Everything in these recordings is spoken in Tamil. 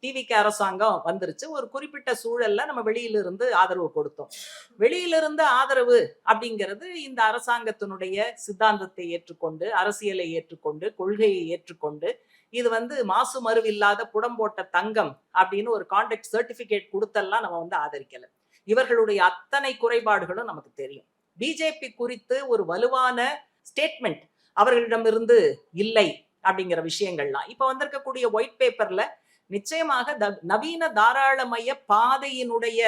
டிவிக்கு அரசாங்கம் வந்துருச்சு. ஒரு குறிப்பிட்ட சூழல்ல நம்ம வெளியிலிருந்து ஆதரவு கொடுத்தோம். வெளியிலிருந்து ஆதரவு அப்படிங்கிறது இந்த அரசாங்கத்தினுடைய சித்தாந்தத்தை ஏற்றுக்கொண்டு, அரசியலை ஏற்றுக்கொண்டு, கொள்கையை ஏற்றுக்கொண்டு, இது மாசு மறுவில்லாத புடம் போட்ட தங்கம் அப்படின்னு ஒரு கான்ட்ராக்ட் சர்டிபிகேட் கொடுத்தெல்லாம் நம்ம ஆதரிக்கல. இவர்களுடைய அத்தனை குறைபாடுகளும் நமக்கு தெரியும். பிஜேபி குறித்து ஒரு வலுவான ஸ்டேட்மெண்ட் அவர்களிடமிருந்து இல்லை அப்படிங்கிற விஷயங்கள்லாம் இப்ப வந்திருக்கக்கூடிய ஒயிட் பேப்பர்ல நிச்சயமாக நவீன தாராளமய பாதையினுடைய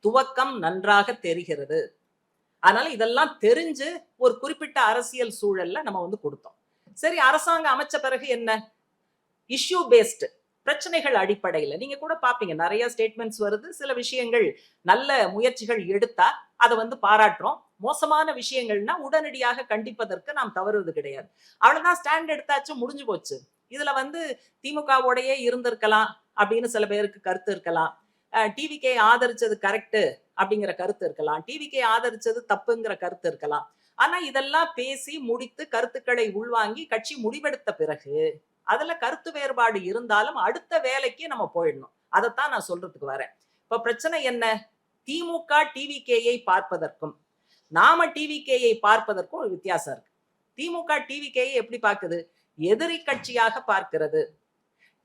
துவக்கம் நன்றாக தெரிகிறது. அதனால இதெல்லாம் தெரிஞ்சு ஒரு குறிப்பிட்ட அரசியல் சூழல்ல நம்ம கொடுத்தோம். சரி, அரசாங்கம் அமைச்ச பிறகு என்ன? இஷ்யூ பேஸ்டு பிரச்சனைகள் அடிப்படையில நீங்க கூட பாப்பீங்க, நிறைய ஸ்டேட்மெண்ட்ஸ் வருது. சில விஷயங்கள் நல்ல முயற்சிகள் எடுத்தா அதை பாராட்டுறோம். மோசமான விஷயங்கள்னா உடனடியாக கண்டிப்பதற்கு நாம் தவறுவது கிடையாது. அவ்வளவுதான், ஸ்டாண்ட் எடுத்தாச்சு, முடிஞ்சு போச்சு. இதுல திமுகவோடையே இருந்திருக்கலாம் அப்படின்னு சில பேருக்கு கருத்து இருக்கலாம். டிவிகே ஆதரிச்சது கரெக்ட் அப்படிங்கிற கருத்து இருக்கலாம். டிவிகே ஆதரிச்சது தப்புங்கிற கருத்து இருக்கலாம். ஆனா இதெல்லாம் பேசி முடித்து கருத்துக்களை உள்வாங்கி கட்சி முடிவெடுத்த பிறகு அதுல கருத்து வேறுபாடு இருந்தாலும் அடுத்த வேலைக்கு நம்ம போயிடணும். அதைத்தான் நான் சொல்றதுக்கு வரேன். இப்ப பிரச்சனை என்ன? திமுக டிவிகேயை பார்ப்பதற்கும் நாம டிவிகேயை பார்ப்பதற்கும் ஒரு வித்தியாசம் இருக்கு. திமுக டிவிகேயை எப்படி பார்க்குது? எதிரி கட்சியாக பார்க்கிறது.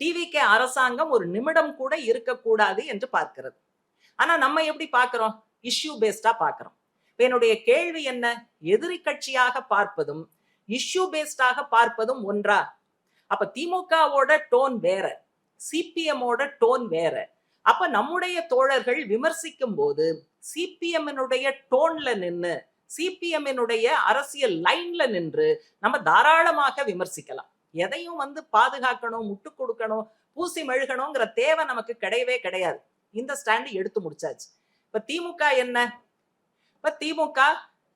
டிவிகே அரசாங்கம் ஒரு நிமிடம் கூட இருக்கக்கூடாது என்று பார்க்கிறது. ஆனா நம்ம எப்படி பார்க்கிறோம்? இஷ்யூ பேஸ்டா பார்க்கிறோம். என்னுடைய கேள்வி என்ன? எதிரி கட்சியாக பார்ப்பதும் இஷ்யூ பேஸ்டாக பார்ப்பதும் ஒன்றா? அப்ப திமுகவோட டோன் வேற, சிபிஎம்மோட டோன் வேற. அப்ப நம்முடைய தோழர்கள் விமர்சிக்கும் போது சிபிஎம் டோன்ல நின்று, சிபிஎம் அரசியல் லைன்ல நின்று நம்ம தாராளமாக விமர்சிக்கலாம். எதையும் பாதுகாக்கணும், முட்டு கொடுக்கணும், பூசி மெழுகணுங்கிற தேவை நமக்கு கிடையவே கிடையாது. இந்த ஸ்டாண்ட் எடுத்து முடிச்சாச்சு. இப்ப திமுக என்ன? இப்ப திமுக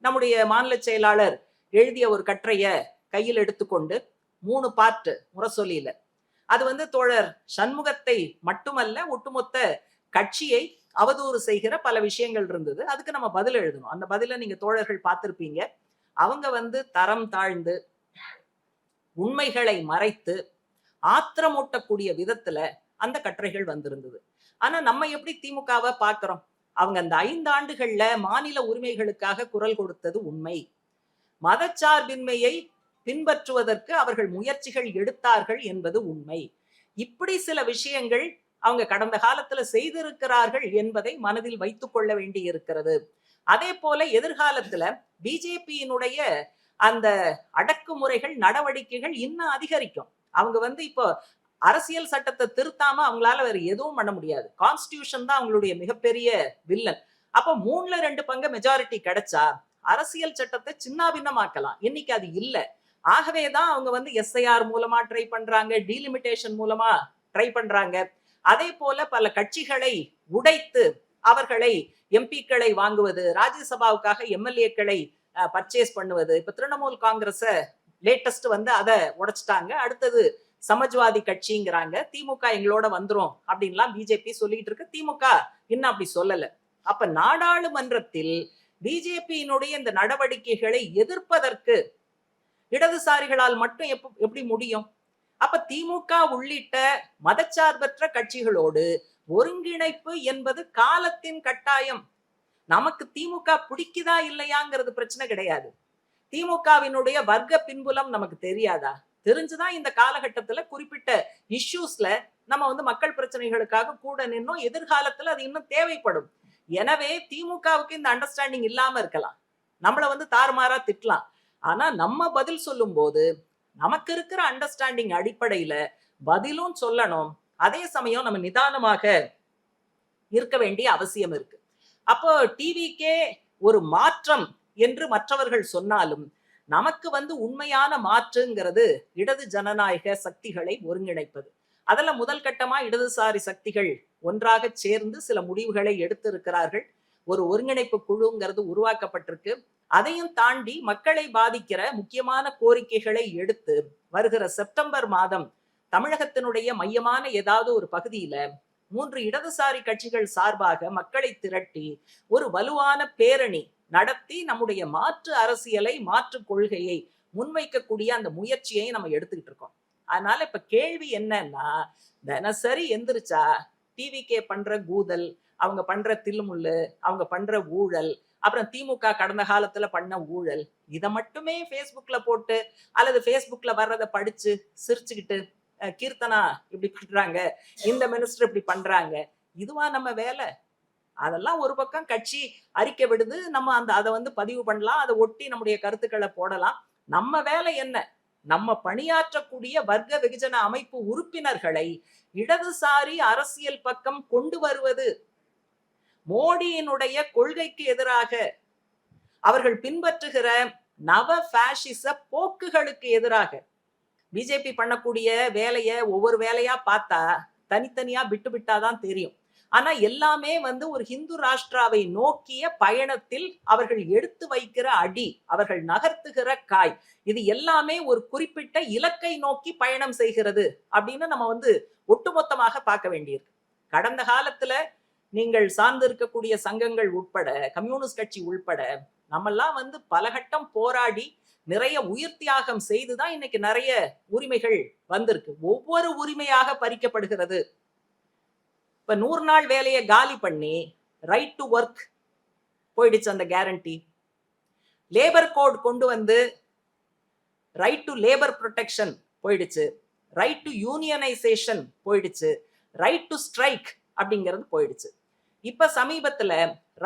நம்முடைய மாநில செயலாளர் எழுதிய ஒரு கட்டுரைய கையில் எடுத்துக்கொண்டு 3 பார்ட் முரசொலியில அது தோழர் சண்முகத்தை மட்டுமல்ல, ஒட்டுமொத்த கட்சியை அவதூறு செய்கிற பல விஷயங்கள் இருந்தது. அதுக்கு நம்ம பதில் எழுதணும். அந்த பதில நீங்க தோழர்கள் பார்த்திருப்பீங்க. அவங்க தரம் தாழ்ந்து உண்மைகளை மறைத்து ஆத்திரமூட்டக்கூடிய விதத்துல அந்த கட்டுரைகள் வந்திருந்தது. ஆனா நம்ம எப்படி திமுகவை பார்க்கிறோம்? அவங்க அந்த 5 ஆண்டுகள்ல மாநில உரிமைகளுக்காக குரல் கொடுத்தது உண்மை. மதச்சார்பின்மையை பின்பற்றுவதற்கு அவர்கள் முயற்சிகள் எடுத்தார்கள் என்பது உண்மை. இப்படி சில விஷயங்கள் அவங்க கடந்த காலத்துல செய்திருக்கிறார்கள் என்பதை மனதில் வைத்துக் கொள்ள வேண்டி இருக்கிறது. அதே போல எதிர்காலத்துல பிஜேபியினுடைய அந்த அடக்குமுறைகள், நடவடிக்கைகள் இன்னும் அதிகரிக்கும். அவங்க இப்போ அரசியல் சட்டத்தை திருத்தாம அவங்களால வேற எதுவும் பண்ண முடியாது. கான்ஸ்டிடியூஷன் தான் அவங்களுடைய மிகப்பெரிய வில்லன். அப்ப 3ல் 2 பங்கு மெஜாரிட்டி கிடைச்சா அரசியல் சட்டத்தை சின்னாபின்னமாக்கலாம். இன்னைக்கு அது இல்லை. ஆகவேதான் அவங்க எஸ்ஐஆர் மூலமா ட்ரை பண்றாங்க, டீலிமிட்டேஷன் மூலமா ட்ரை பண்றாங்க. அதே போல பல கட்சிகளை உடைத்து அவர்களை எம்பிக்களை வாங்குவது, ராஜ்யசபாவுக்காக எம்எல்ஏக்களை பர்ச்சேஸ் பண்ணுவது. இப்ப திரிணாமுல் காங்கிரஸ் லேட்டஸ்ட் அதை உடைச்சிட்டாங்க. அடுத்தது சமாஜ்வாதி கட்சிங்கிறாங்க. திமுக எங்களோட வந்துரும் அப்படின்லாம் பிஜேபி சொல்லிட்டு இருக்கு. திமுக இன்னும் அப்படி சொல்லல. அப்ப நாடாளுமன்றத்தில் பிஜேபியினுடைய இந்த நடவடிக்கைகளை எதிர்ப்பதற்கு இடதுசாரிகளால் மட்டும் எப்படி முடியும்? அப்ப திமுக உள்ளிட்ட மதச்சார்பற்ற கட்சிகளோடு ஒருங்கிணைப்பு என்பது காலத்தின் கட்டாயம். நமக்கு திமுக பிடிக்குதா இல்லையாங்கிறது பிரச்சனை கிடையாது. திமுகவினுடைய வர்க்க பின்புலம் நமக்கு தெரியாதா? தெரிஞ்சுதான் இந்த காலகட்டத்துல குறிப்பிட்ட இஷ்யூஸ்ல நம்ம மக்கள் பிரச்சனைகளுக்காக கூட நின்னோம். எதிர்காலத்துல அது இன்னும் தேவைப்படும். எனவே திமுகவுக்கு இந்த அண்டர்ஸ்டாண்டிங் இல்லாம இருக்கலாம். நம்மள தாறுமாறா திட்டலாம். ஆனா நம்ம பதில் சொல்லும் போது நமக்கு இருக்கிற அண்டர்ஸ்டாண்டிங் அடிப்படையில பதிலும் சொல்லணும். அதே சமயம் நம்ம நிதானமாக இருக்க வேண்டிய அவசியம் இருக்கு. அப்போ டிவிக்கே ஒரு மாற்றம் என்று மற்றவர்கள் சொன்னாலும் நமக்கு உண்மையான மாற்றுங்கிறது இடது ஜனநாயக சக்திகளை ஒருங்கிணைப்பது. அதுல முதல் கட்டமா இடதுசாரி சக்திகள் ஒன்றாக சேர்ந்து சில முடிவுகளை எடுத்திருக்கிறார்கள். ஒரு ஒருங்கிணைப்பு குழுங்கிறது உருவாக்கப்பட்டிருக்கு. அதையும் தாண்டி மக்களை பாதிக்கிற முக்கியமான கோரிக்கைகளை எடுத்து வருகிற செப்டம்பர் மாதம் தமிழகத்தினுடைய மையமான ஏதாவது ஒரு பகுதியில 3 இடதுசாரி கட்சிகள் சார்பாக மக்களை திரட்டி ஒரு வலுவான பேரணி நடத்தி நம்முடைய மாற்று அரசியலை, மாற்று கொள்கையை முன்வைக்கக்கூடிய அந்த முயற்சியை நம்ம எடுத்துக்கிட்டு இருக்கோம். அதனால இப்ப கேள்வி என்னன்னா, தினசரி எந்திரிச்சா டிவிகே பண்ற கூதல், அவங்க பண்ற தில்லுமுல்லு, அவங்க பண்ற ஊழல், அப்புறம் திமுக கடந்த காலத்துல பண்ண ஊழல், இத மட்டுமே Facebookல போட்டு அல்லது Facebookல வர்றத படிச்சு சிரிச்சுக்கிட்டு, கீர்த்தனா இப்படி பண்றாங்க, இந்த மினிஸ்டர் இப்படி பண்றாங்க. இதுவா நம்ம வேலை? அதெல்லாம் ஒரு பக்கம் கட்சி அறிக்கை விடுது. நம்ம அத வந்து பதிவு பண்ணலாம். அத ஒட்டி நம்முடைய கருத்துக்கள போடலாம். நம்ம வேலை என்ன? நம்ம பணியாற்றக்கூடிய வர்க்க வெகுஜன அமைப்பு உறுப்பினர்களை இடதுசாரி அரசியல் பக்கம் கொண்டு வருவது. மோடியினுடைய கொள்கைக்கு எதிராக அவர்கள் பின்பற்றுகிற நவ பாசிச போக்குகளுக்கு எதிராக பிஜேபி பண்ணக்கூடிய வேலைய ஒவ்வொரு வேலையா பார்த்தா தனித்தனியா விட்டு விட்டாதான் தெரியும். ஆனா எல்லாமே வந்து ஒரு ஹிந்து ராஷ்டிராவை நோக்கிய பயணத்தில் அவர்கள் எடுத்து வைக்கிற அடி, அவர்கள் நகர்த்துகிற காய், இது எல்லாமே ஒரு குறிப்பிட்ட இலக்கை நோக்கி பயணம் செய்கிறது அப்படின்னு நம்ம வந்து ஒட்டுமொத்தமாக பார்க்க வேண்டியிருக்கு. கடந்த காலத்துல நீங்கள் சார்ந்து இருக்கக்கூடிய சங்கங்கள் உட்பட, கம்யூனிஸ்ட் கட்சி உள்பட, நம்மெல்லாம் வந்து பலகட்டம் போராடி நிறைய உயிர் தியாகம் செய்துதான் இன்னைக்கு நிறைய உரிமைகள் வந்திருக்கு. ஒவ்வொரு உரிமையாக பறிக்கப்படுகிறது. இப்ப 100 நாள் வேலையை காலி பண்ணி ரைட் டு ஒர்க் போயிடுச்சு அந்த கேரண்டி. லேபர் கோட் கொண்டு வந்து ரைட் டு லேபர் ப்ரொடெக்ஷன் போயிடுச்சு. ரைட் டு யூனியனைசேஷன் போயிடுச்சு. ரைட் டு ஸ்ட்ரைக் அப்படிங்கிறது போயிடுச்சு. இப்ப சமீபத்துல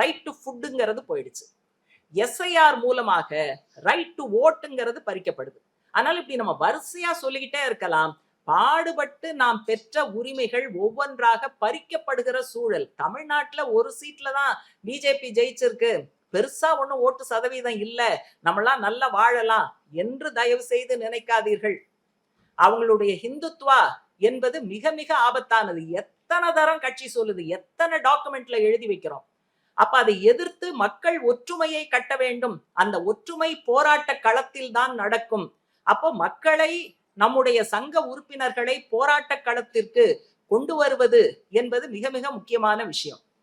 ரைட் டு ஃபுட்டுங்கிறது போயிடுச்சு. எஸ்ஐஆர் மூலமாக ரைட் டு ஓட்டுங்கிறது பறிக்கப்படுது. ஆனால் இப்படி நம்ம வரிசையா சொல்லிக்கிட்டே இருக்கலாம். பாடுபட்டு நாம் பெற்ற உரிமைகள் ஒவ்வொன்றாக பறிக்கப்படுகிற சூழல். தமிழ்நாட்டுல ஒரு சீட்ல தான் பிஜேபி ஜெயிச்சிருக்கு, பெருசா ஒண்ணும் ஓட்டு சதவீதம் இல்ல, நம்மளாம் நல்லா வாழலாம் என்று தயவு செய்து நினைக்காதீர்கள். அவங்களுடைய ஹிந்துத்வா என்பது மிக மிக ஆபத்தானது. எத்தனை தரம் கட்சி சொல்லுது, எத்தனை டாக்குமெண்ட்ல எழுதி வைக்கிறோம். அப்ப அதை எதிர்த்து மக்கள் ஒற்றுமையை கட்ட வேண்டும். அந்த ஒற்றுமை போராட்ட களத்தில் தான் நடக்கும். அப்போ மக்களை, நம்முடைய சங்க உறுப்பினர்களை போராட்ட களத்திற்கு கொண்டு வருவது என்பது மிக மிக முக்கியமான விஷயம்.